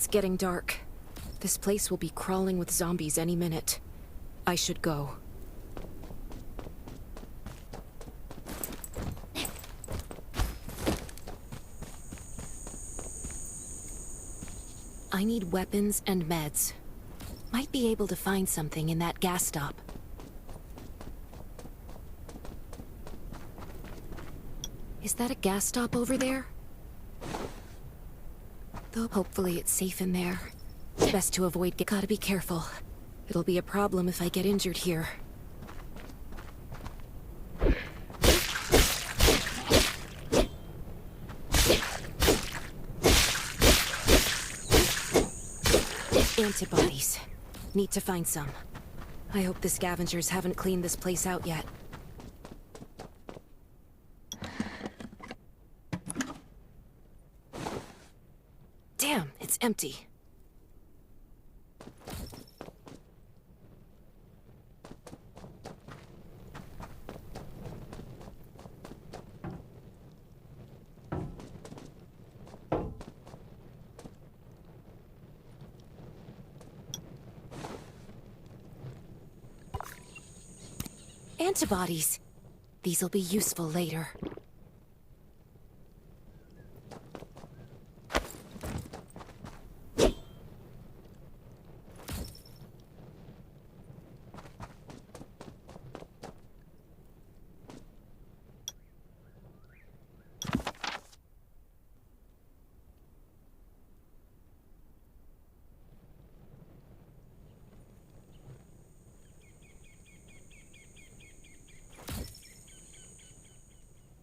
It's getting dark. This place will be crawling with zombies any minute. I should go. I need weapons and meds. Might be able to find something in that gas stop. Is that a gas stop over there? Though hopefully it's safe in there. Best to avoid gotta be careful. It'll be a problem if I get injured here. Antibodies. Need to find some. I hope the scavengers haven't cleaned this place out yet. Damn, it's empty. Antibodies. These'll be useful later.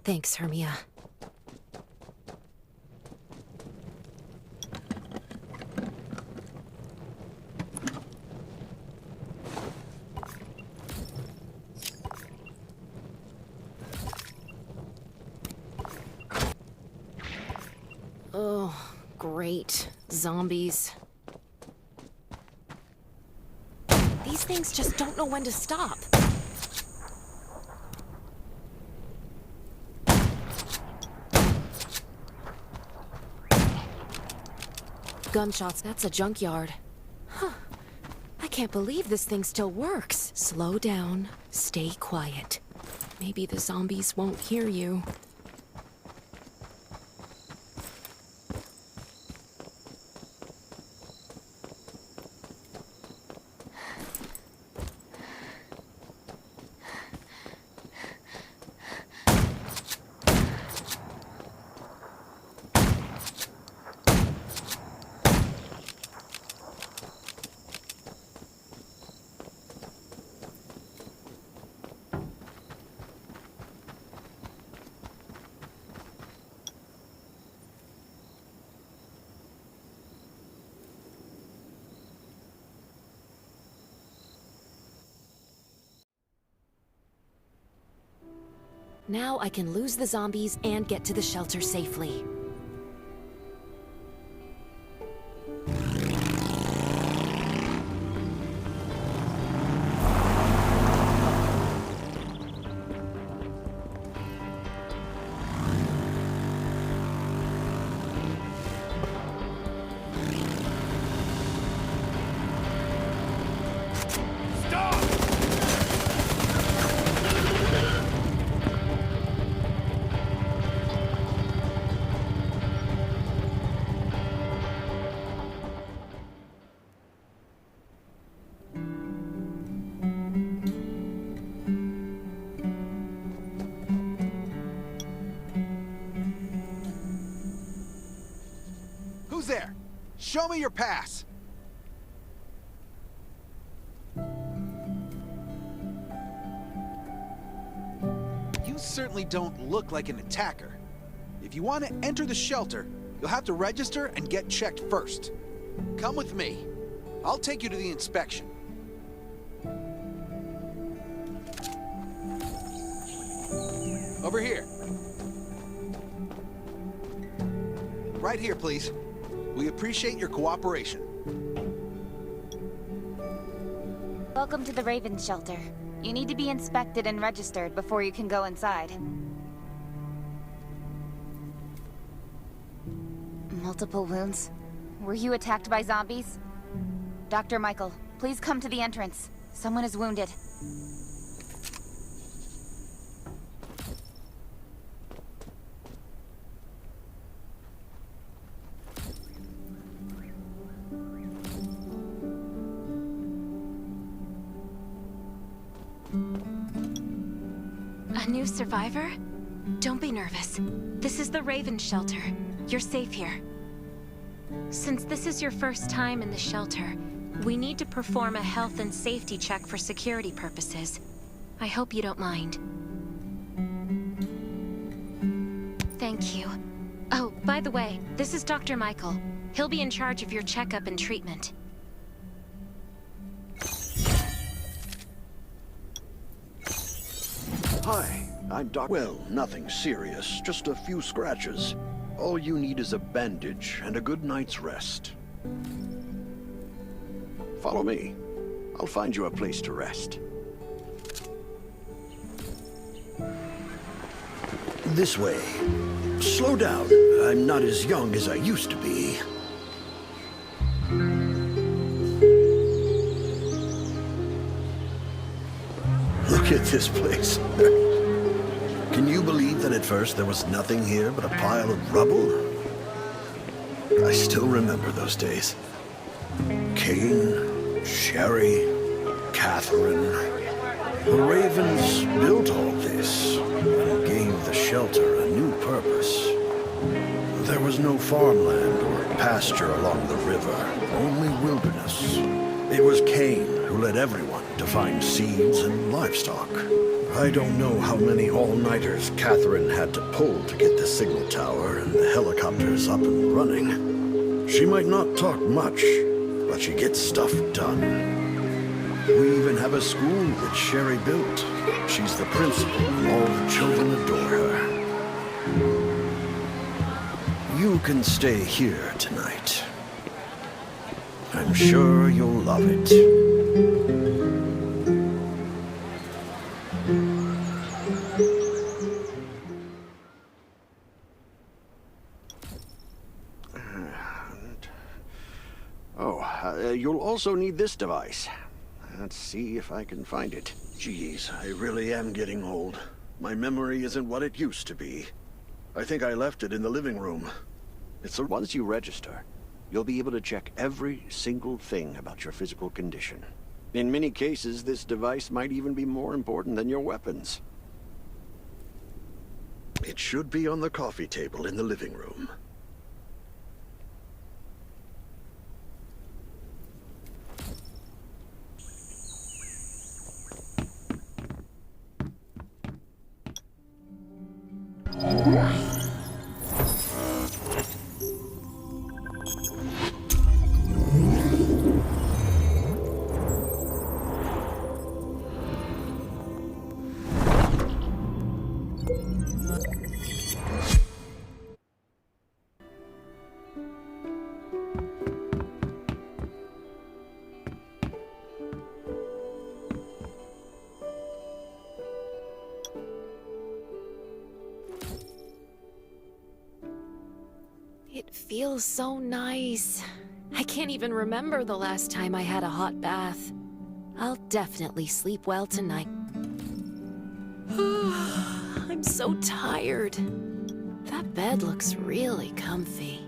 Thanks, Hermia. Oh, great. Zombies. These things just don't know when to stop. Gunshots, that's a junkyard. Huh. I can't believe this thing still works. Slow down, stay quiet. Maybe the zombies won't hear you. Now I can lose the zombies and get to the shelter safely. Who's there? Show me your pass! You certainly don't look like an attacker. If you want to enter the shelter, you'll have to register and get checked first. Come with me. I'll take you to the inspection. Over here. Right here, please. We appreciate your cooperation. Welcome to the Raven Shelter. You need to be inspected and registered before you can go inside. Multiple wounds? Were you attacked by zombies? Dr. Michael, please come to the entrance. Someone is wounded. A new survivor? Don't be nervous. This is the Raven Shelter. You're safe here. Since this is your first time in the shelter, we need to perform a health and safety check for security purposes. I hope you don't mind. Thank you. Oh, by the way, this is Dr. Michael. He'll be in charge of your checkup and treatment. Hi, I'm Doc. Well, nothing serious, just a few scratches. All you need is a bandage and a good night's rest. Follow me. I'll find you a place to rest. This way. Slow down. I'm not as young as I used to be. Look at this place. Can you believe that at first there was nothing here but a pile of rubble? I still remember those days. Kane, Sherry, Catherine. The Ravens built all this and gave the shelter a new purpose. There was no farmland or pasture along the river, only wilderness. It was Kane who led everyone to find seeds and livestock. I don't know how many all-nighters Catherine had to pull to get the signal tower and the helicopters up and running. She might not talk much, but she gets stuff done. We even have a school that Sherry built. She's the principal, and all the children adore her. You can stay here tonight. I'm sure you'll love it. You'll also need this device. Let's see if I can find it. Jeez, I really am getting old. My memory isn't what it used to be. I think I left it in the living room. Once you register, you'll be able to check every single thing about your physical condition. In many cases, this device might even be more important than your weapons. It should be on the coffee table in the living room. It feels so nice. I can't even remember the last time I had a hot bath. I'll definitely sleep well tonight. I'm so tired. That bed looks really comfy.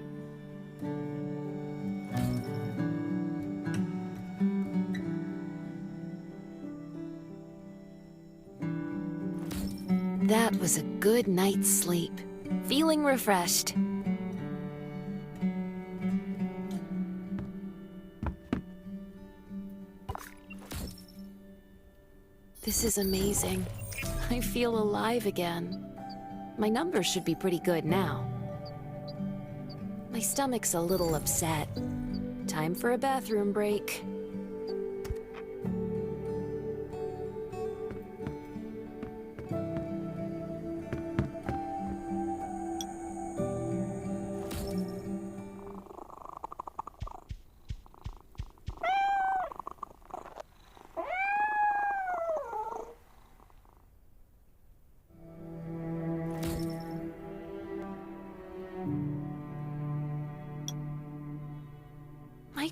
That was a good night's sleep. Feeling refreshed. This is amazing. I feel alive again. My numbers should be pretty good now. My stomach's a little upset. Time for a bathroom break.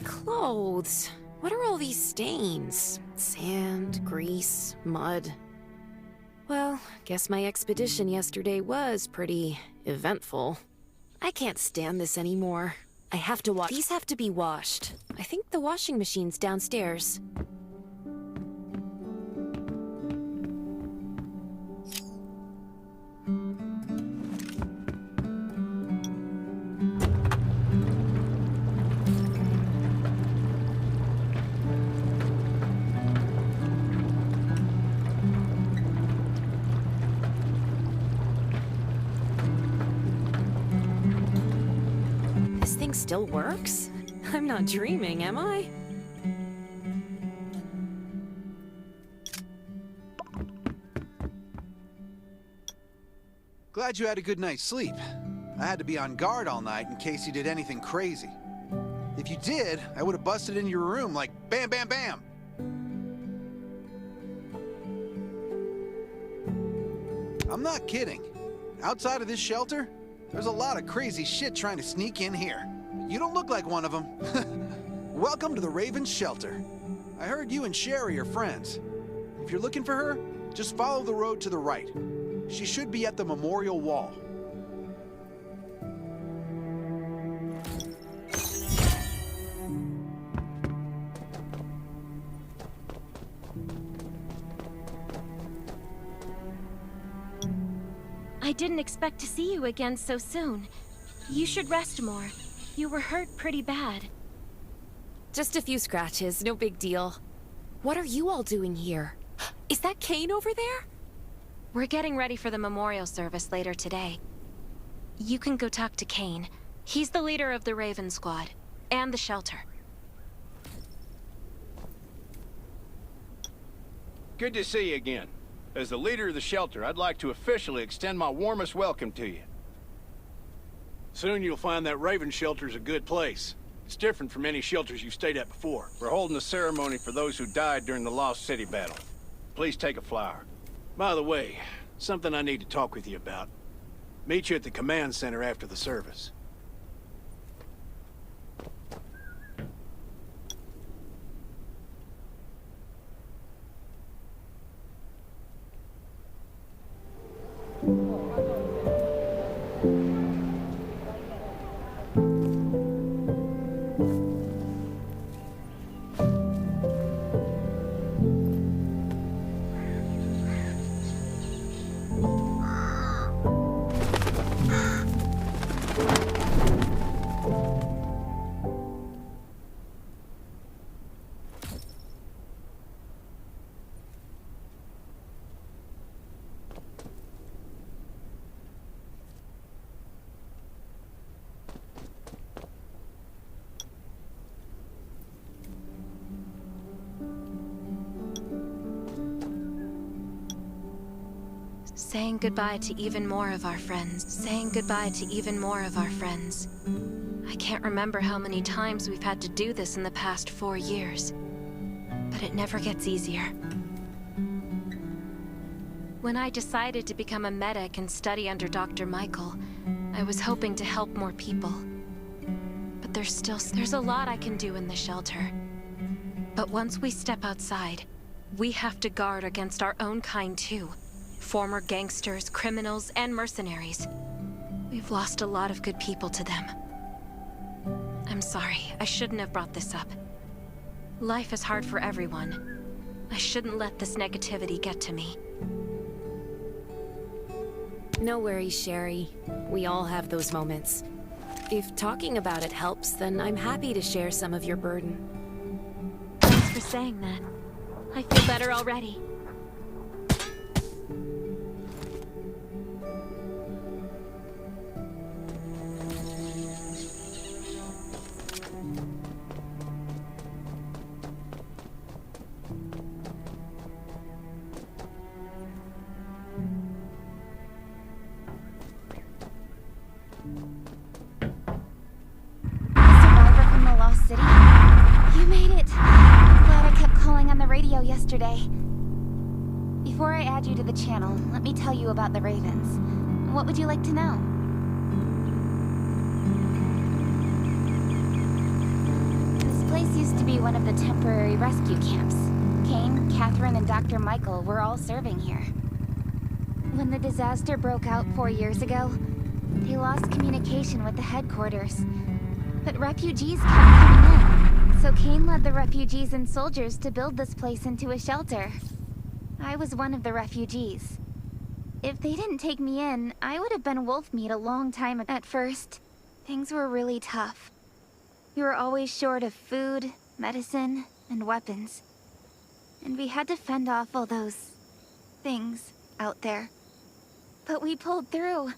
clothes. What are all these stains? Sand, grease, mud. Well, guess my expedition yesterday was pretty eventful. I can't stand this anymore. I have to wash. These have to be washed. I think the washing machine's downstairs. Still works? I'm not dreaming, am I? Glad you had a good night's sleep. I had to be on guard all night in case you did anything crazy. If you did, I would have busted into your room like bam, bam, bam. I'm not kidding. Outside of this shelter, there's a lot of crazy shit trying to sneak in here. You don't look like one of them. Welcome to the Raven's shelter. I heard you and Sherry are friends. If you're looking for her, just follow the road to the right. She should be at the memorial wall. I didn't expect to see you again so soon. You should rest more. You were hurt pretty bad. Just a few scratches, no big deal. What are you all doing here? Is that Kane over there? We're getting ready for the memorial service later today. You can go talk to Kane. He's the leader of the Raven Squad, and the shelter. Good to see you again. As the leader of the shelter, I'd like to officially extend my warmest welcome to you. Soon you'll find that Raven shelter's a good place. It's different from any shelters you've stayed at before. We're holding a ceremony for those who died during the Lost City battle. Please take a flower. By the way, something I need to talk with you about. Meet you at the command center after the service. Saying goodbye to even more of our friends. Saying goodbye to even more of our friends. I can't remember how many times we've had to do this in the past 4 years. But it never gets easier. When I decided to become a medic and study under Dr. Michael, I was hoping to help more people. But there's a lot I can do in the shelter. But once we step outside, we have to guard against our own kind too. Former gangsters, criminals, and mercenaries. We've lost a lot of good people to them. I'm sorry, I shouldn't have brought this up. Life is hard for everyone. I shouldn't let this negativity get to me. No worries, Sherry. We all have those moments. If talking about it helps, then I'm happy to share some of your burden. Thanks for saying that. I feel better already. Yesterday. Before I add you to the channel, let me tell you about the Ravens. What would you like to know? This place used to be one of the temporary rescue camps. Kane, Catherine, and Dr. Michael were all serving here. When the disaster broke out 4 years ago, they lost communication with the headquarters. But refugees kept coming in, so Kane led the refugees and soldiers to build this place into a shelter. I was one of the refugees. If they didn't take me in, I would have been wolf meat a long time ago. At first, things were really tough. We were always short of food, medicine, and weapons. And we had to fend off all those things out there. But we pulled through.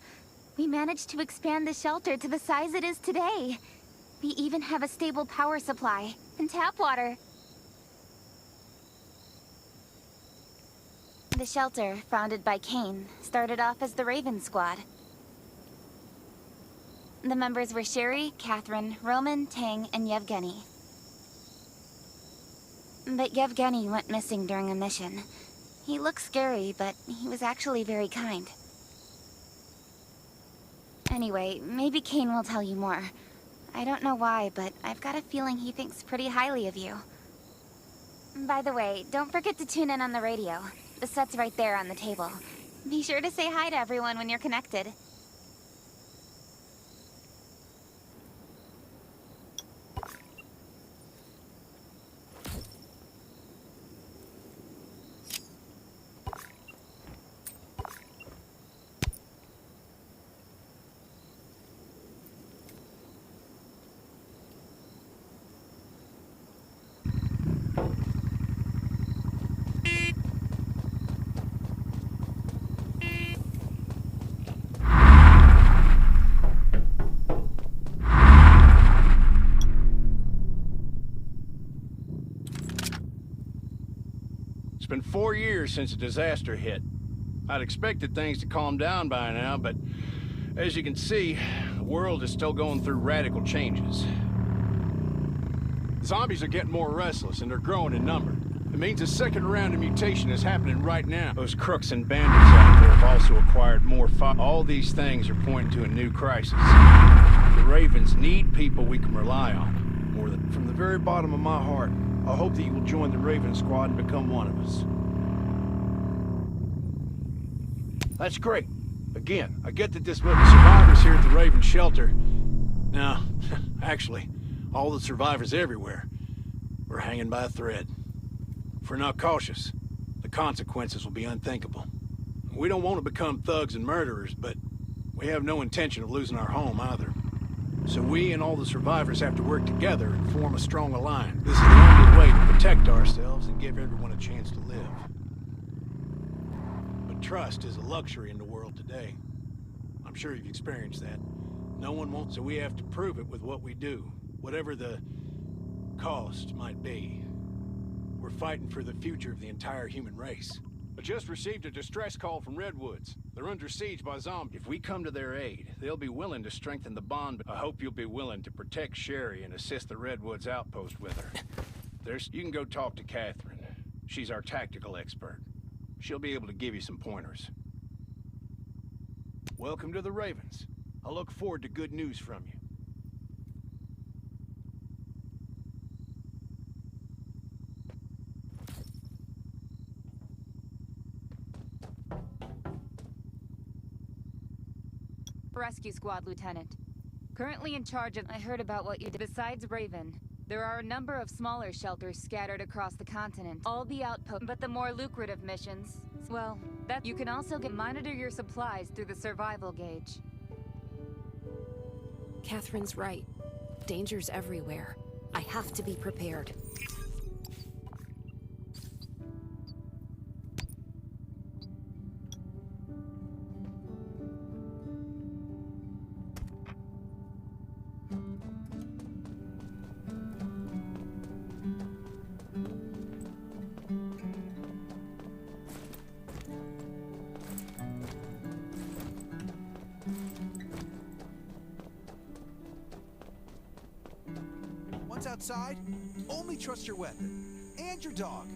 We managed to expand the shelter to the size it is today. We even have a stable power supply and tap water. The shelter, founded by Kane, started off as the Raven Squad. The members were Sherry, Catherine, Roman, Tang, and Yevgeny. But Yevgeny went missing during a mission. He looked scary, but he was actually very kind. Anyway, maybe Kane will tell you more. I don't know why, but I've got a feeling he thinks pretty highly of you. By the way, don't forget to tune in on the radio. The set's right there on the table. Be sure to say hi to everyone when you're connected. It's been 4 years since the disaster hit. I'd expected things to calm down by now, but as you can see, the world is still going through radical changes. Zombies are getting more restless, and they're growing in number. It means a second round of mutation is happening right now. Those crooks and bandits out there have also acquired more All these things are pointing to a new crisis. The Ravens need people we can rely on, more than... From the very bottom of my heart, I hope that you will join the Raven Squad and become one of us. That's great. Again, I get that this will be survivors here at the Raven shelter. No, actually, all the survivors everywhere. We're hanging by a thread. If we're not cautious, the consequences will be unthinkable. We don't want to become thugs and murderers, but we have no intention of losing our home either. So we and all the survivors have to work together and form a strong alliance. This is the only way to protect ourselves and give everyone a chance to live. But trust is a luxury in the world today. I'm sure you've experienced that. No one wants, so we have to prove it with what we do, whatever the cost might be. We're fighting for the future of the entire human race. I just received a distress call from Redwoods. They're under siege by zombies. If we come to their aid, they'll be willing to strengthen the bond. I hope you'll be willing to protect Sherry and assist the Redwoods outpost with her. You can go talk to Catherine. She's our tactical expert. She'll be able to give you some pointers. Welcome to the Ravens. I look forward to good news from you. Rescue Squad, Lieutenant. Currently in charge of... I heard about what you did. Besides Raven, there are a number of smaller shelters scattered across the continent. All the outposts, but the more lucrative missions... Well, that you can also monitor your supplies through the survival gauge. Catherine's right. Danger's everywhere. I have to be prepared. Once outside, only trust your weapon and your dog.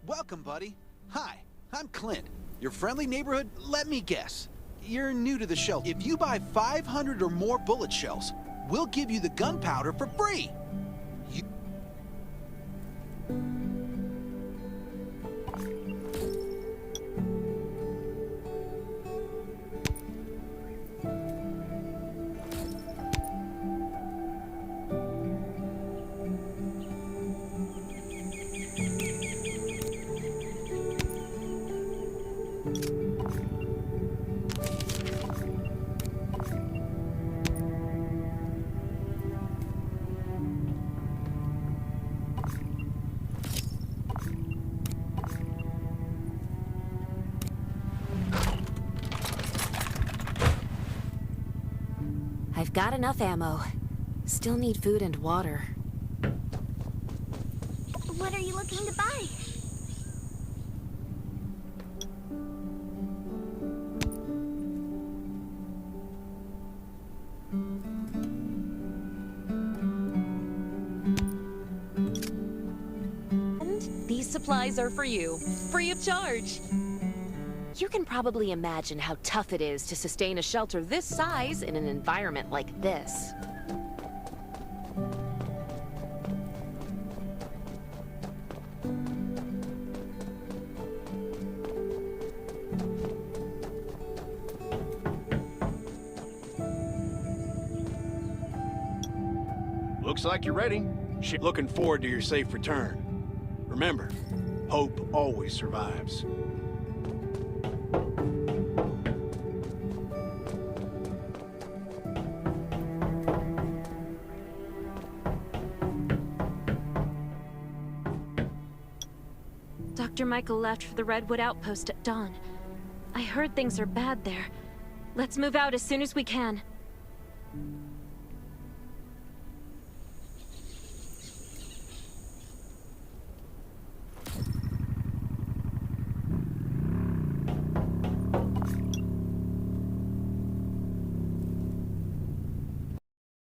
Welcome, buddy. Hi, I'm Clint. Your friendly neighborhood, let me guess, you're new to the shelter. If you buy 500 or more bullet shells, we'll give you the gunpowder for free. I've got enough ammo. Still need food and water. What are you looking to buy? And these supplies are for you, free of charge. You can probably imagine how tough it is to sustain a shelter this size in an environment like this. Looks like you're ready. Looking forward to your safe return. Remember, hope always survives. Dr. Michael left for the Redwood Outpost at dawn. I heard things are bad there. Let's move out as soon as we can.